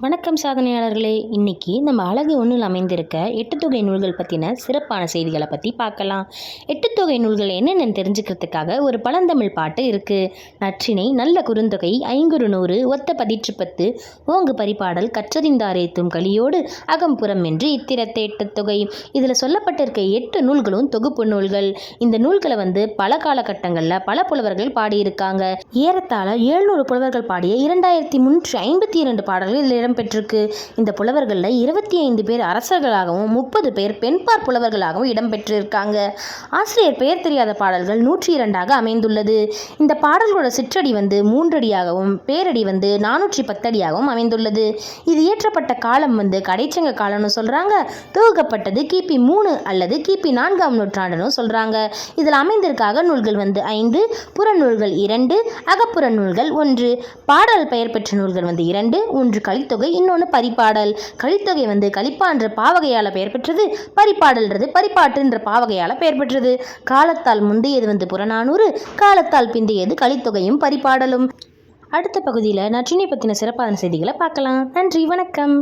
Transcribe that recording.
வணக்கம் சாதனையாளர்களே. இன்னைக்கு நம்ம அழகு ஒன்றில் அமைந்திருக்க எட்டுத்தொகை நூல்கள் பற்றின சிறப்பான செய்திகளை பற்றி பார்க்கலாம். எட்டுத்தொகை நூல்கள் என்னென்னு தெரிஞ்சுக்கிறதுக்காக ஒரு பழந்தமிழ் பாட்டு இருக்குது. நற்றினை நல்ல குறுந்தொகை ஐங்குறு நூறு ஒத்த பதிற்று பத்து ஓங்கு பரிபாடல் கற்றறிந்தாரேத்தும் கலியோடு அகம்புறம் என்று இத்திரத்தை எட்டுத்தொகை. இதில் சொல்லப்பட்டிருக்க 8 நூல்களும் தொகுப்பு நூல்கள். இந்த நூல்களை பல காலகட்டங்களில் பல புலவர்கள் பாடியிருக்காங்க. ஏறத்தாழ 700 புலவர்கள் பாடிய 2352 பாடல்கள் இதில் இடம்பெற்றிருக்கு. இந்த புலவர்களில் 25 பேர் அரசர்களாகவும் 30 பேர் பெண்பார் புலவர்களாகவும் இடம்பெற்றிருக்காங்க. ஆசிரியர் பெயர் தெரியாத பாடல்கள் 102 அமைந்துள்ளது. இந்த பாடல்களோட சிற்றடி 3 அடியாகவும் பேரடி 410 அடியாகவும் அமைந்துள்ளது. இது இயற்றப்பட்ட காலம் கடைச்சங்க காலம்னு சொல்றாங்க. தொகுக்கப்பட்டது கிபி 3 அல்லது கிபி 4ஆம் நூற்றாண்டுன்னு சொல்றாங்க. இதில் அமைந்திருக்க அகநூல்கள் 5, புறநூல்கள் 2, அகப்புற நூல்கள் 1. பாடல் பெயர் பெற்ற நூல்கள் 2, ஒன்று கலித்தொகை, இன்னொன்று பரிபாடல். கலித்தொகை கலிப்பா என்ற பாவகையால பெயர் பெற்றது. பரிபாடல்ன்றது பரிபாட்டு என்ற பாவகையால பெயர் பெற்றது. காலத்தால் முந்தையது புறநானூறு, காலத்தால் பிந்தையது கலித்தொகையும் பரிபாடலும். அடுத்த பகுதியில் நற்றினை பற்றின சிறப்பான செய்திகளை பார்க்கலாம். நன்றி, வணக்கம்.